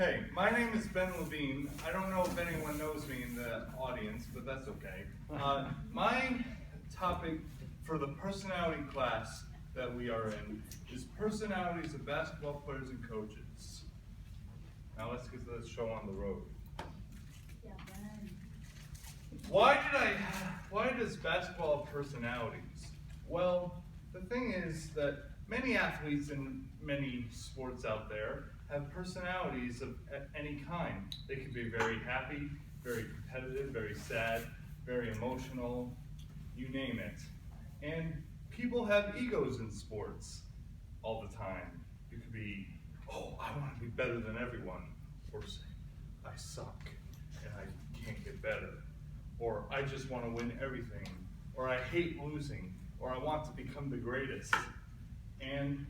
Okay, my name is Ben Levine. I don't know if anyone knows me in the audience, but that's okay. My topic for the personality class that we are in is personalities of basketball players and coaches. Now let's get this show on the road. Yeah, Ben. Why does basketball have personalities? Well, the thing is that many athletes in many sports out there have personalities of any kind. They can be very happy, very competitive, very sad, very emotional, you name it. And people have egos in sports all the time. You could be, oh, I want to be better than everyone, or say, I suck and I can't get better, or I just want to win everything, or I hate losing, or I want to become the greatest. And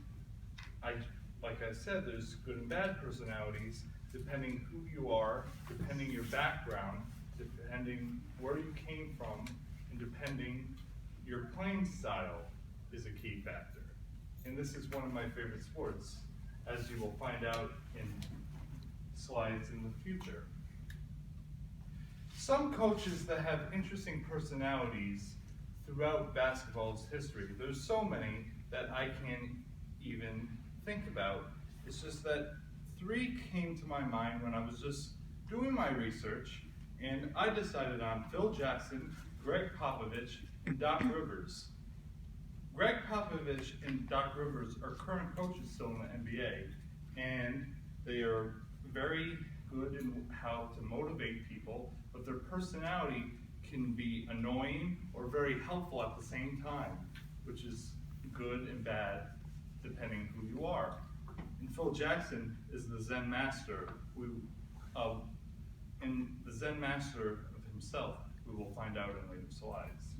like I said, there's good and bad personalities, depending who you are, depending your background, depending where you came from, and depending your playing style is a key factor. And this is one of my favorite sports, as you will find out in slides in the future. Some coaches that have interesting personalities throughout basketball's history, there's so many that I can't even think about. It's just that three came to my mind when I was just doing my research, and I decided on Phil Jackson, Greg Popovich, and Doc Rivers. Greg Popovich and Doc Rivers are current coaches still in the NBA, and they are very good in how to motivate people, but their personality can be annoying or very helpful at the same time, which is good and bad depending who you are. And Phil Jackson is the Zen master, and the Zen master of himself, we will find out in later slides.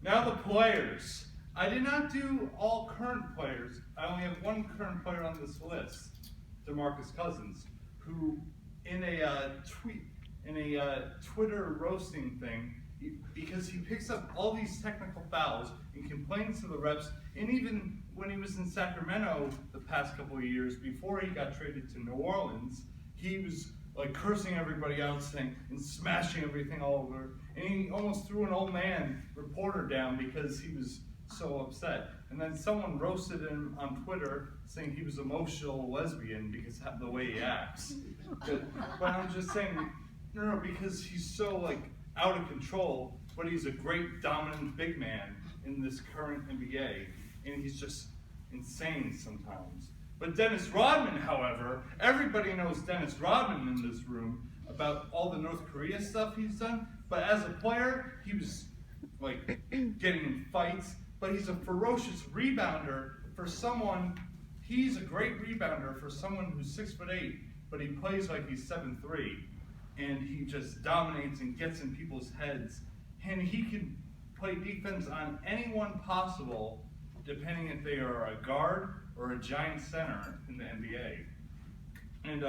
Now the players. I did not do all current players. I only have one current player on this list, DeMarcus Cousins, who in a Twitter roasting thing, because he picks up all these technical fouls and complains to the refs, and even when he was in Sacramento the past couple of years, before he got traded to New Orleans, he was like cursing everybody out and smashing everything all over, and he almost threw an old man reporter down because he was so upset. And then someone roasted him on Twitter saying he was emotional lesbian because of the way he acts. But I'm just saying, no, because he's so like out of control, but he's a great dominant big man in this current NBA, and he's just insane sometimes. But Dennis Rodman, however, everybody knows Dennis Rodman in this room about all the North Korea stuff he's done, but as a player, he was like getting in fights, but he's a ferocious rebounder for someone, he's a great rebounder for someone who's 6'8", but he plays like he's 7'3", and he just dominates and gets in people's heads, and he can play defense on anyone possible, depending if they are a guard or a giant center in the NBA. And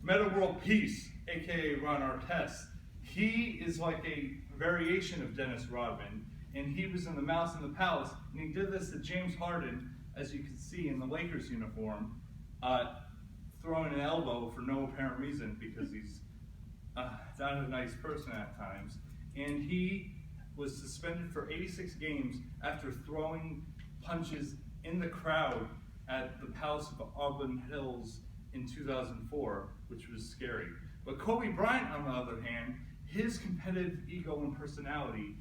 Metta World Peace, aka Ron Artest, he is like a variation of Dennis Rodman, and he was in the Mouse in the Palace, and he did this to James Harden, as you can see in the Lakers uniform, throwing an elbow for no apparent reason because he's not a nice person at times. And he was suspended for 86 games after throwing punches in the crowd at the Palace of Auburn Hills in 2004, which was scary. But Kobe Bryant, on the other hand, his competitive ego and personality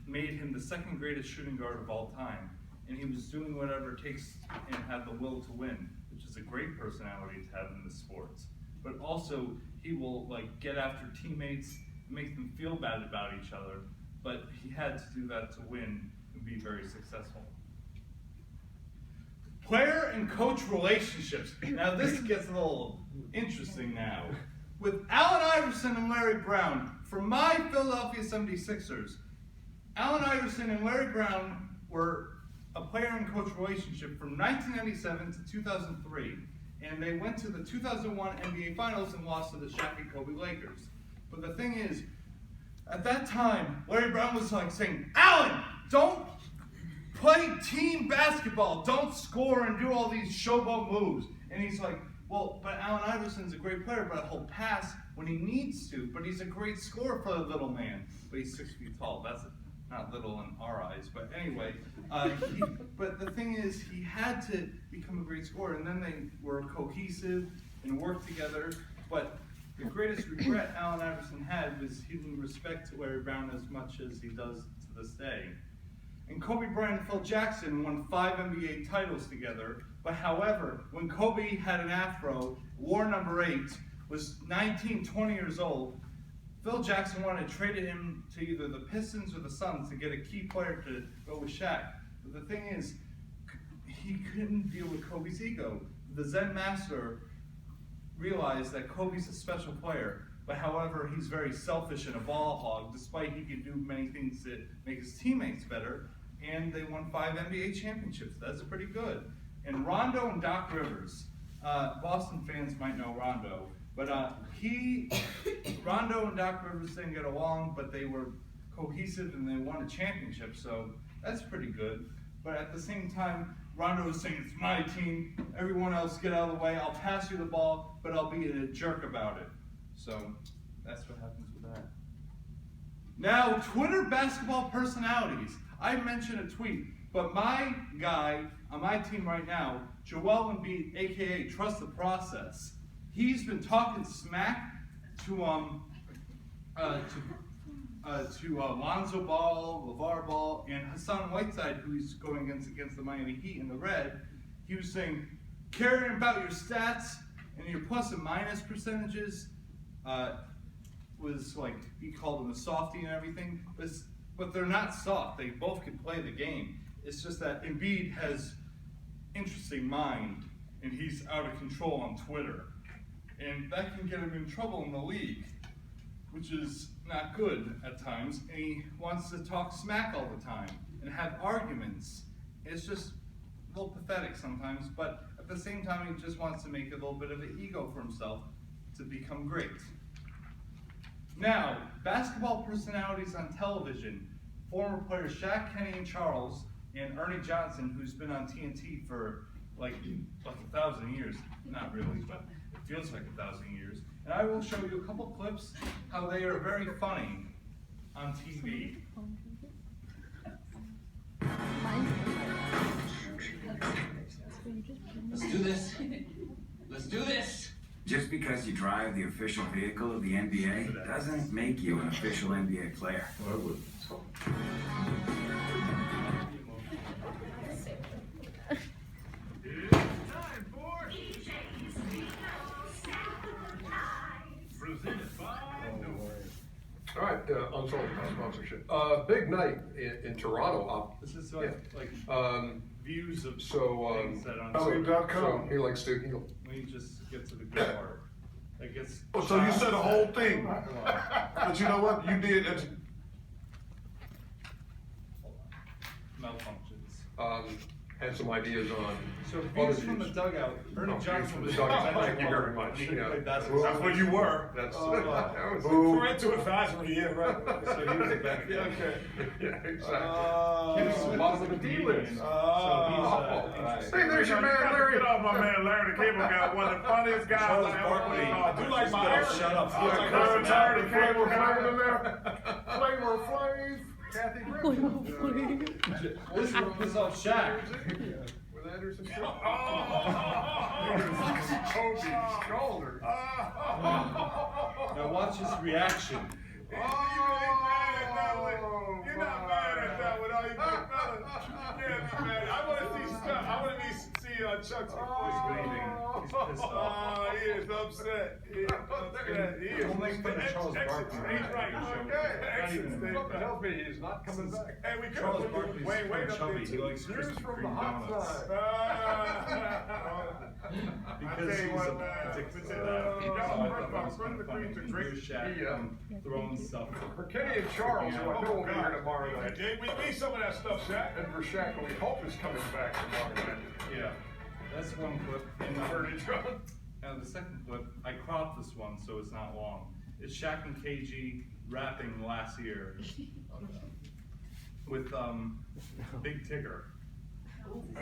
made him the second greatest shooting guard of all time. And he was doing whatever it takes and had the will to win, which is a great personality to have in the sports. But also, he will like get after teammates, make them feel bad about each other, but he had to do that to win and be very successful. Player and coach relationships. Now this gets a little interesting now. With Allen Iverson and Larry Brown, from my Philadelphia 76ers, Allen Iverson and Larry Brown were a player and coach relationship from 1997 to 2003, and they went to the 2001 NBA Finals and lost to the Shaq and Kobe Lakers. But the thing is, at that time, Larry Brown was like saying, Allen, don't play team basketball, don't score and do all these showboat moves. And he's like, Well, but Allen Iverson's a great player, but he'll pass when he needs to, but he's a great scorer for a little man. But he's 6 feet tall, that's not little in our eyes, but anyway. But the thing is, he had to become a great scorer, and then they were cohesive and worked together. But the greatest regret Allen Iverson had was he didn't respect Larry Brown as much as he does to this day. And Kobe Bryant and Phil Jackson won 5 NBA titles together, but however, when Kobe had an afro, wore number 8, was 19, 20 years old, Phil Jackson wanted to trade him to either the Pistons or the Suns to get a key player to go with Shaq. But the thing is, he couldn't deal with Kobe's ego. The Zen master realized that Kobe's a special player, but however, he's very selfish and a ball hog, despite he could do many things to make his teammates better, and they won 5 NBA championships. That's pretty good. And Rondo and Doc Rivers, Boston fans might know Rondo, but Rondo and Doc Rivers didn't get along, but they were cohesive and they won a championship, so that's pretty good. But at the same time, Rondo was saying, it's my team, everyone else get out of the way, I'll pass you the ball, but I'll be a jerk about it. So that's what happens with that. Now, Twitter basketball personalities. I mentioned a tweet, but my guy on my team right now, Joel Embiid, aka Trust the Process, he's been talking smack to Lonzo Ball, LeVar Ball, and Hassan Whiteside, who he's going against the Miami Heat in the red. He was saying, caring about your stats and your plus and minus percentages was like, he called them a softie and everything, but they're not soft. They both can play the game. It's just that Embiid has interesting mind, and he's out of control on Twitter. And that can get him in trouble in the league, which is not good at times. And he wants to talk smack all the time and have arguments. It's just a little pathetic sometimes, but at the same time, he just wants to make a little bit of an ego for himself to become great. Now, basketball personalities on television, former players Shaq, Kenny, and Charles, and Ernie Johnson, who's been on TNT for like 1,000 years. Not really, but it feels like 1,000 years. And I will show you a couple clips how they are very funny on TV. Let's do this. Let's do this. Just because you drive the official vehicle of the NBA doesn't make you an official NBA player. I would. All right, I'm sorry, sponsorship. Big night in Toronto. This is Yeah. like Um, views of so, things that on so he likes to, we just get to the good part. That gets. Oh, so you said the whole thing. But you know what? You did. Malfunctions. had some ideas on. So other views from the views. dugout. Ernie No, Johnson was. Thank you very much. He could Yeah. play basketball. That's what you were. That's, Oh, that was We're into advisory, yeah, right. So he was a back. Yeah, okay. Yeah, exactly. Kenny Smith Bottom was of a the comedian. D-list. Hey, there's your man, Larry. Get off my man, Larry the Cable Guy, one of the funniest guys Charles I ever Barkley. I do like my hair. Shut up. I like her turn the Cable Guy in there. Flavor Flav, Kathy Griffin. This was off Shaq. With Anderson. Kobe's shoulder. Now watch his reaction. You're not mad at that one, are you, big fella? You can't be mad. I want to see stuff. I want to see Chuck's bleeding. He's pissed off. Oh, he is upset. He is upset. He is. Don't make fun of Charles Barkley. He's right. Not even- Something tells me he's not coming back. Hey, we Charles could Barkley's wait kind of up chubby. there. He likes Here's Krispy from the Kreme hot donuts. Because he's addicted to that. So I thought that was kind of funny. Here's Shaq throwing stuff. For Kenny and Charles, who I know will be here tomorrow night. We need some of that stuff, Shaq. And for Shaq, who we hope is coming back tomorrow night. Yeah, that's one clip. And now the second clip, I cropped this one so it's not long. It's Shaq and KG rapping last year with Big Tigger.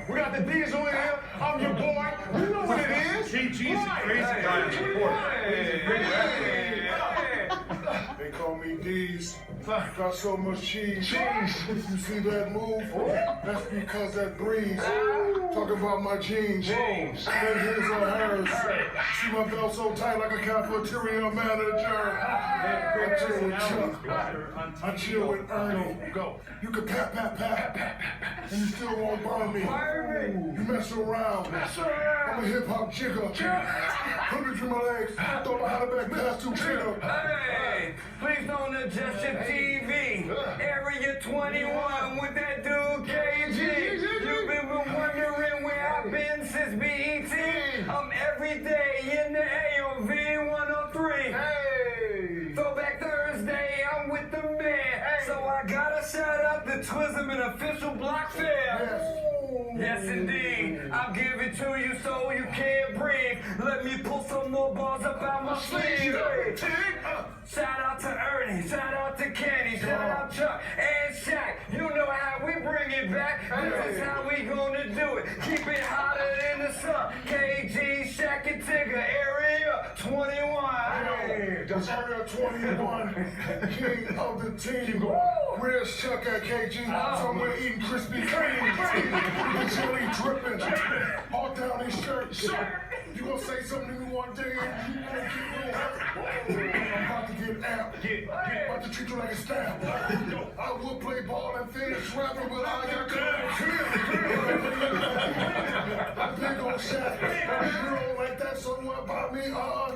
We got the Diesel in here. I'm your boy. You know what it is. KG's a crazy guy on the court. He's a great athlete. They call me D's. Got so much cheese. You see that move? That's because that breeze. Talk about my jeans. Then his or hers. See my belt so tight like a cafeteria manager. I chill with Chuck. I chill with Ernie. Go. You can pat, and you still won't burn me. You mess around. I'm a hip hop jigger. Put between my legs. Throw behind the back pass to jigger. Hey, please don't adjust your TV. Area 21 with that dude KG. You've been wondering where I've been since BET. I'm every day in the AOV 103. Hey. Throwback Thursday, I'm with the man. So I gotta shout out the Twism and official block fair. Yes, indeed. I'll give it to you so you can't breathe. Let me pull some more balls up out my sleeve. Shout out to Ernie, shout out to Kenny, shout out Chuck and Shaq. You know how we bring it back. This is how we gonna do it. Keep it hotter than the sun. KG, Shaq, and Tigger, Area 21. Hey, that's Area 21, king of the team. Where's Chuck at KG? Somewhere eating Krispy Kreme. The chili dripping, all down his shirt. You gonna say something to me one day and you gonna keep going. I'm about to get amped. About to treat you like a stamp. I would play ball and finish rapping, but I got a big old shot. You don't like that somewhere about me?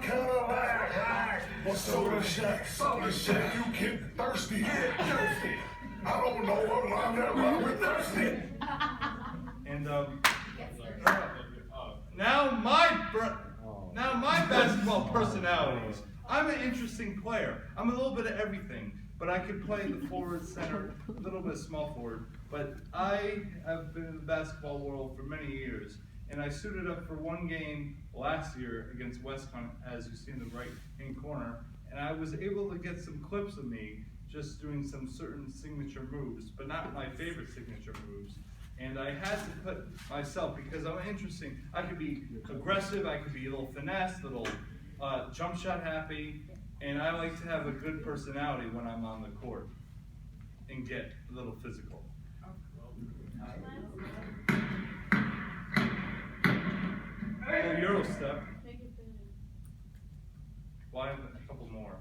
Cadillac. Or Soda Shack. Soda Shack, you get thirsty. I don't know what line that rhyme with thirsty. And now my basketball personalities. I'm an interesting player. I'm a little bit of everything, but I can play the forward, center, a little bit of small forward. But I have been in the basketball world for many years, and I suited up for one game last year against Westcon, as you see in the right-hand corner, and I was able to get some clips of me just doing some certain signature moves, but not my favorite signature moves. And I had to put myself, because I'm interesting, I could be aggressive, I could be a little finesse, little jump shot happy, and I like to have a good personality when I'm on the court and get a little physical. A little Euro step. Why a couple more?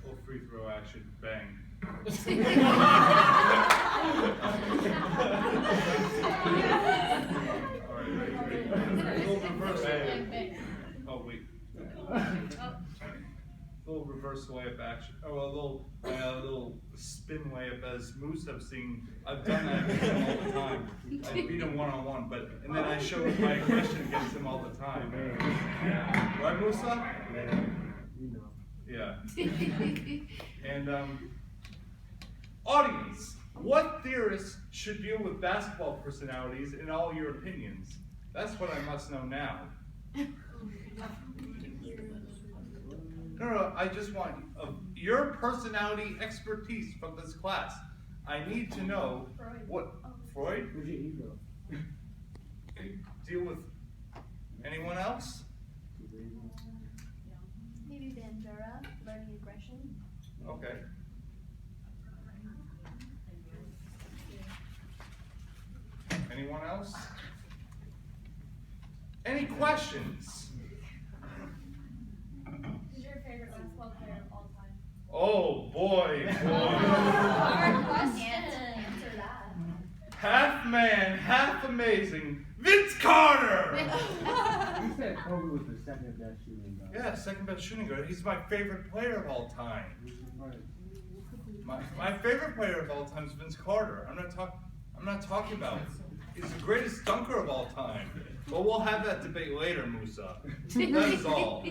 Little free throw action, bang. Alright, ready. A little reverse layup. Oh, wait. A little reverse layup action. Oh, a little spin layup, as Moose have seen. I've done that with him all the time. I beat him one-on-one, and then I show my aggression against him all the time. Right, Musa? Yeah. And audience, what theorists should deal with basketball personalities in all your opinions? That's what I must know now. No, I just want your personality expertise from this class. I need to know what Freud. Deal with anyone else? Maybe Bandura, learning aggression. Okay. Anyone else? Any questions? Who's your favorite basketball player of all time? Oh boy, Hard question. Answer that. half man, half amazing, Vince Carter! You said Kobe was the second best shooting guard. Yeah, second best shooting guard. He's my favorite player of all time. My favorite player of all time is Vince Carter. I'm not talking about. He's the greatest dunker of all time. But we'll have that debate later, Musa. That is all.